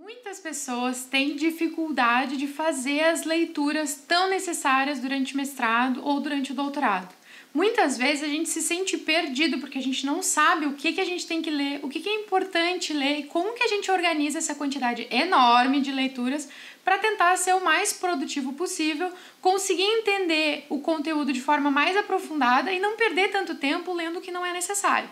Muitas pessoas têm dificuldade de fazer as leituras tão necessárias durante o mestrado ou durante o doutorado. Muitas vezes a gente se sente perdido porque a gente não sabe o que a gente tem que ler, o que é importante ler e como que a gente organiza essa quantidade enorme de leituras para tentar ser o mais produtivo possível, conseguir entender o conteúdo de forma mais aprofundada e não perder tanto tempo lendo o que não é necessário.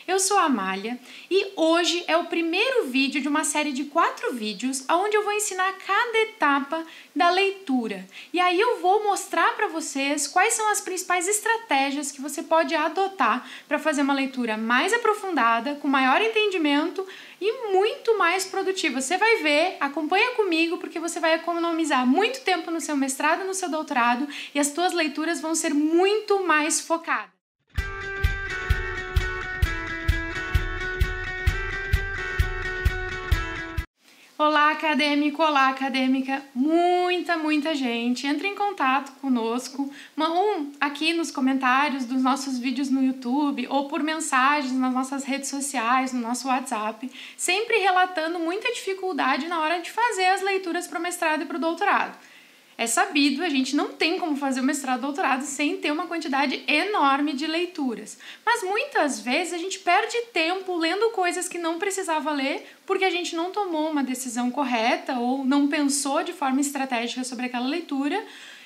Eu sou a Amália e hoje é o primeiro vídeo de uma série de 4 vídeos onde eu vou ensinar cada etapa da leitura. E aí eu vou mostrar para vocês quais são as principais estratégias que você pode adotar para fazer uma leitura mais aprofundada, com maior entendimento e muito mais produtiva. Você vai ver, acompanha comigo, porque você vai economizar muito tempo no seu mestrado, no seu doutorado e as suas leituras vão ser muito mais focadas. Olá, acadêmico! Olá, acadêmica! Muita gente entra em contato conosco, aqui nos comentários dos nossos vídeos no YouTube ou por mensagens nas nossas redes sociais, no nosso WhatsApp, sempre relatando muita dificuldade na hora de fazer as leituras para o mestrado e para o doutorado. É sabido, a gente não tem como fazer o mestrado e doutorado sem ter uma quantidade enorme de leituras. Mas muitas vezes a gente perde tempo lendo coisas que não precisava ler porque a gente não tomou uma decisão correta ou não pensou de forma estratégica sobre aquela leitura.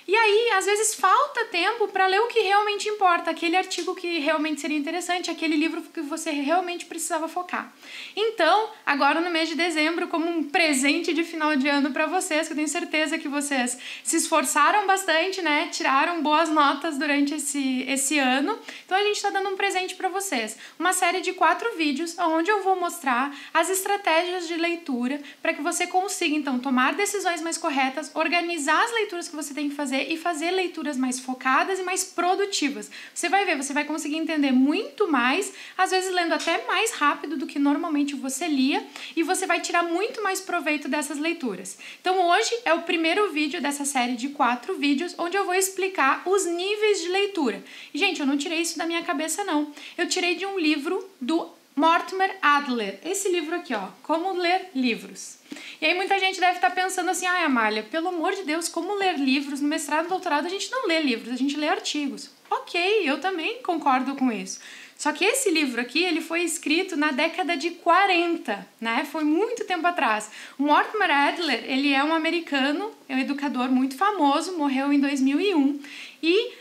E aí, às vezes, falta tempo para ler o que realmente importa, aquele artigo que realmente seria interessante, aquele livro que você realmente precisava focar. Então, agora no mês de dezembro, como um presente de final de ano para vocês, que eu tenho certeza que vocês se esforçaram bastante, né? Tiraram boas notas durante esse ano. Então, a gente está dando um presente para vocês. Uma série de 4 vídeos, onde eu vou mostrar as estratégias de leitura para que você consiga, então, tomar decisões mais corretas, organizar as leituras que você tem que fazer e fazer leituras mais focadas e mais produtivas. Você vai ver, você vai conseguir entender muito mais, às vezes lendo até mais rápido do que normalmente você lia, e você vai tirar muito mais proveito dessas leituras. Então hoje é o primeiro vídeo dessa série de 4 vídeos, onde eu vou explicar os níveis de leitura. E, gente, eu não tirei isso da minha cabeça, não. Eu tirei de um livro do Mortimer Adler. Esse livro aqui, ó, Como Ler Livros. E aí muita gente deve estar pensando assim, ai, Amália, pelo amor de Deus, como ler livros? No mestrado e doutorado a gente não lê livros, a gente lê artigos. Ok, eu também concordo com isso. Só que esse livro aqui, ele foi escrito na década de 40, né? Foi muito tempo atrás. O Mortimer Adler, ele é um americano, é um educador muito famoso, morreu em 2001. E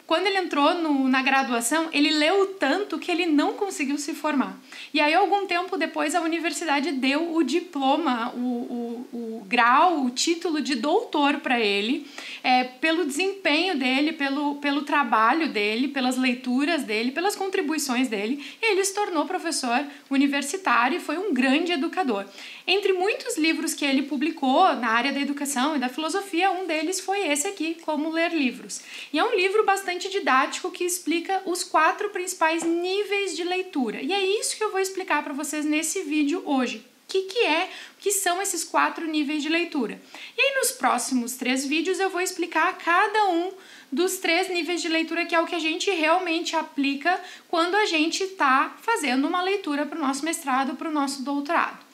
quando ele entrou na graduação, ele leu tanto que ele não conseguiu se formar. E aí, algum tempo depois, a universidade deu o diploma, o grau, o título de doutor para ele, pelo desempenho dele, pelo trabalho dele, pelas leituras dele, pelas contribuições dele. E ele se tornou professor universitário e foi um grande educador. Entre muitos livros que ele publicou na área da educação e da filosofia, um deles foi esse aqui, Como Ler Livros. E é um livro bastante didático que explica os 4 principais níveis de leitura. E é isso que eu vou explicar para vocês nesse vídeo hoje. O que são esses 4 níveis de leitura? E aí nos próximos 3 vídeos eu vou explicar cada um dos 3 níveis de leitura, que é o que a gente realmente aplica quando a gente está fazendo uma leitura para o nosso mestrado, para o nosso doutorado.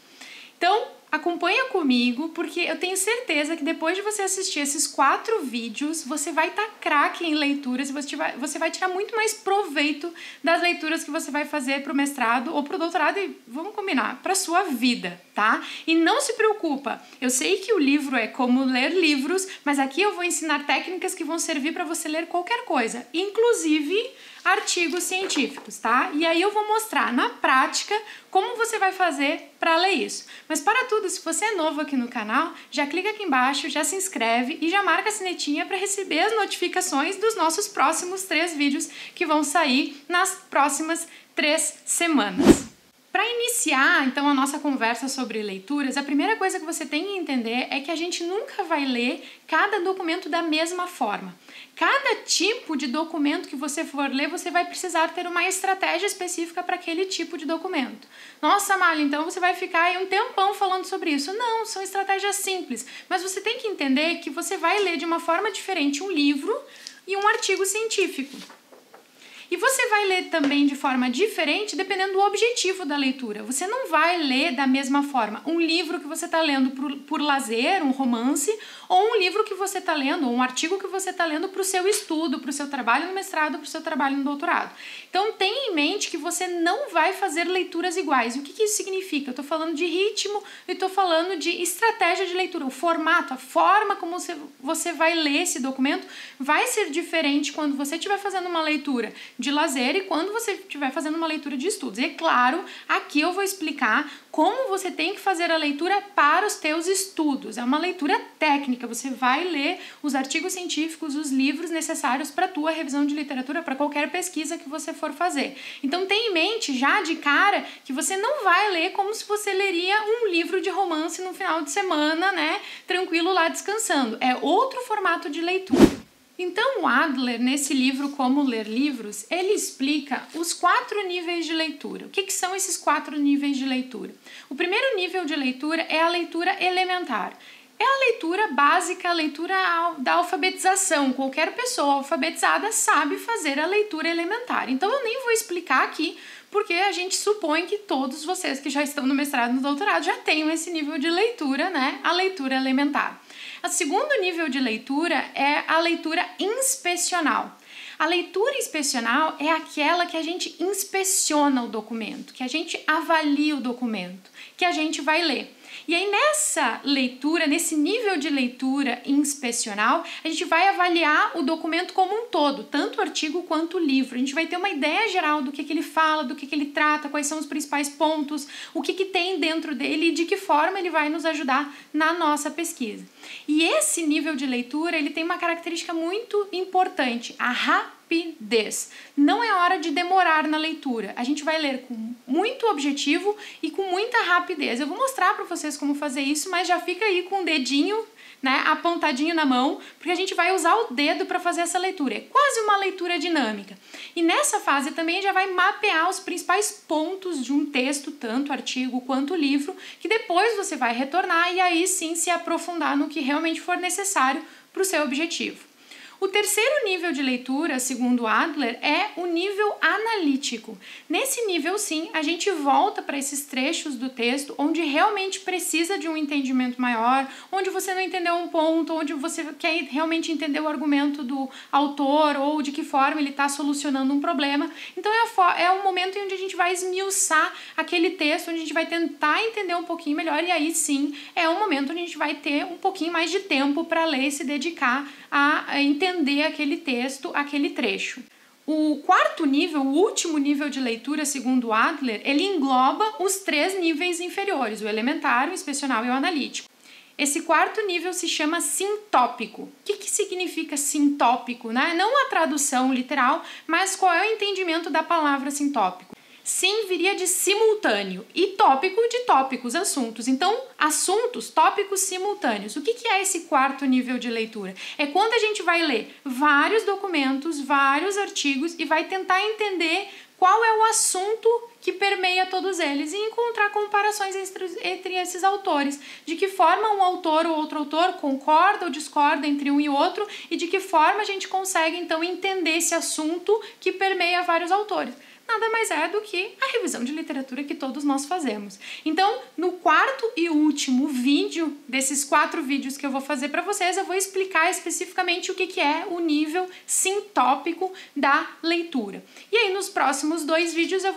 Então, acompanha comigo, porque eu tenho certeza que depois de você assistir esses 4 vídeos, você vai estar craque em leituras e você vai tirar muito mais proveito das leituras que você vai fazer para o mestrado ou para o doutorado e, vamos combinar, para a sua vida, tá? E não se preocupa, eu sei que o livro é Como Ler Livros, mas aqui eu vou ensinar técnicas que vão servir para você ler qualquer coisa, inclusive artigos científicos, tá? E aí eu vou mostrar na prática como você vai fazer para ler isso. Mas para tudo, se você é novo aqui no canal, já clica aqui embaixo, já se inscreve e já marca a sinetinha para receber as notificações dos nossos próximos 3 vídeos que vão sair nas próximas 3 semanas. Para iniciar, então, a nossa conversa sobre leituras, a primeira coisa que você tem que entender é que a gente nunca vai ler cada documento da mesma forma. Cada tipo de documento que você for ler, você vai precisar ter uma estratégia específica para aquele tipo de documento. Nossa, Amália, então você vai ficar aí um tempão falando sobre isso. Não, são estratégias simples, mas você tem que entender que você vai ler de uma forma diferente um livro e um artigo científico. E você vai ler também de forma diferente dependendo do objetivo da leitura. Você não vai ler da mesma forma um livro que você está lendo por lazer, um romance, ou um livro que você está lendo, ou um artigo que você está lendo para o seu estudo, para o seu trabalho no mestrado, para o seu trabalho no doutorado. Então tenha em mente que você não vai fazer leituras iguais. E o que isso significa? Eu estou falando de ritmo e estou falando de estratégia de leitura. O formato, a forma como você vai ler esse documento vai ser diferente quando você estiver fazendo uma leitura de lazer e quando você estiver fazendo uma leitura de estudos. E é claro, aqui eu vou explicar como você tem que fazer a leitura para os teus estudos. É uma leitura técnica, você vai ler os artigos científicos, os livros necessários para a tua revisão de literatura, para qualquer pesquisa que você for fazer. Então tenha em mente já de cara que você não vai ler como se você leria um livro de romance no final de semana, né, tranquilo lá descansando. É outro formato de leitura. Então, o Adler, nesse livro Como Ler Livros, ele explica os 4 níveis de leitura. O que são esses 4 níveis de leitura? O primeiro nível de leitura é a leitura elementar. É a leitura básica, a leitura da alfabetização. Qualquer pessoa alfabetizada sabe fazer a leitura elementar. Então, eu nem vou explicar aqui, porque a gente supõe que todos vocês que já estão no mestrado e no doutorado já tenham esse nível de leitura, né? A leitura elementar. O segundo nível de leitura é a leitura inspecional. A leitura inspecional é aquela que a gente inspeciona o documento, que a gente avalia o documento, que a gente vai ler. E aí nessa leitura, nesse nível de leitura inspecional, a gente vai avaliar o documento como um todo, tanto o artigo quanto o livro. A gente vai ter uma ideia geral do que ele fala, do que ele trata, quais são os principais pontos, o que tem dentro dele e de que forma ele vai nos ajudar na nossa pesquisa. E esse nível de leitura, ele tem uma característica muito importante, a rapidez. Não é hora de demorar na leitura. A gente vai ler com muito objetivo e com muita rapidez. Eu vou mostrar para vocês como fazer isso, mas já fica aí com o dedinho, né, apontadinho na mão, porque a gente vai usar o dedo para fazer essa leitura. É quase uma leitura dinâmica. E nessa fase também já vai mapear os principais pontos de um texto, tanto artigo quanto livro, que depois você vai retornar e aí sim se aprofundar no que realmente for necessário para o seu objetivo. O terceiro nível de leitura, segundo Adler, é o nível analítico. Nesse nível, sim, a gente volta para esses trechos do texto onde realmente precisa de um entendimento maior, onde você não entendeu um ponto, onde você quer realmente entender o argumento do autor ou de que forma ele está solucionando um problema. Então é um momento em onde a gente vai esmiuçar aquele texto, onde a gente vai tentar entender um pouquinho melhor e aí sim é um momento onde a gente vai ter um pouquinho mais de tempo para ler e se dedicar a entender aquele texto, aquele trecho. O quarto nível, o último nível de leitura, segundo Adler, ele engloba os 3 níveis inferiores, o elementar, o inspecional e o analítico. Esse quarto nível se chama sintópico. O que significa sintópico, né? Não a tradução literal, mas qual é o entendimento da palavra sintópico? Sim viria de simultâneo e tópico de tópicos, assuntos. Então, assuntos, tópicos simultâneos. O que é esse quarto nível de leitura? É quando a gente vai ler vários documentos, vários artigos e vai tentar entender qual é o assunto que permeia todos eles e encontrar comparações entre esses autores. De que forma um autor ou outro autor concorda ou discorda entre um e outro e de que forma a gente consegue, então, entender esse assunto que permeia vários autores. Nada mais é do que a revisão de literatura que todos nós fazemos. Então, no quarto e último vídeo, desses 4 vídeos que eu vou fazer para vocês, eu vou explicar especificamente o que é o nível sintópico da leitura. E aí, nos próximos 2 vídeos, eu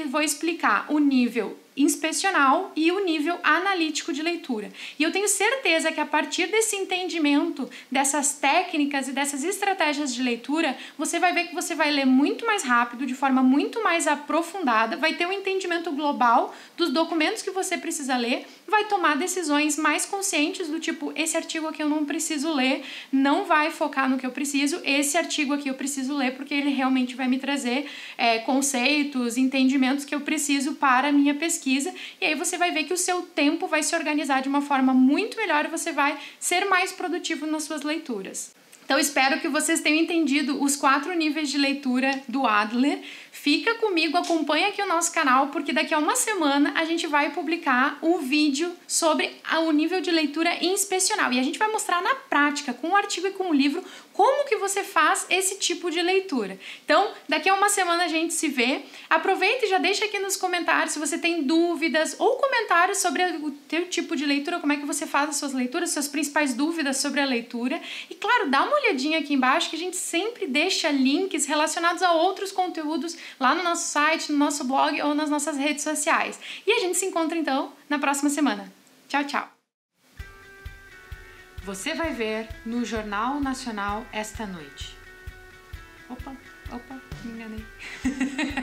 vou explicar o nível inspecional e o nível analítico de leitura. E eu tenho certeza que a partir desse entendimento, dessas técnicas e dessas estratégias de leitura, você vai ver que você vai ler muito mais rápido, de forma muito mais aprofundada, vai ter um entendimento global dos documentos que você precisa ler, vai tomar decisões mais conscientes do tipo, esse artigo aqui eu não preciso ler, não vai focar no que eu preciso, esse artigo aqui eu preciso ler porque ele realmente vai me trazer conceitos, entendimentos que eu preciso para a minha pesquisa. E aí você vai ver que o seu tempo vai se organizar de uma forma muito melhor e você vai ser mais produtivo nas suas leituras. Então, espero que vocês tenham entendido os 4 níveis de leitura do Adler. fica comigo, acompanha aqui o nosso canal, porque daqui a uma semana a gente vai publicar um vídeo sobre o nível de leitura inspecional. E a gente vai mostrar na prática, com o artigo e com o livro, como que você faz esse tipo de leitura. Então, daqui a uma semana a gente se vê. Aproveita e já deixa aqui nos comentários se você tem dúvidas ou comentários sobre o teu tipo de leitura, como é que você faz as suas leituras, suas principais dúvidas sobre a leitura. E claro, dá uma olhadinha aqui embaixo que a gente sempre deixa links relacionados a outros conteúdos lá no nosso site, no nosso blog ou nas nossas redes sociais. E a gente se encontra então na próxima semana. Tchau, tchau! Você vai ver no Jornal Nacional esta noite. Opa, me enganei.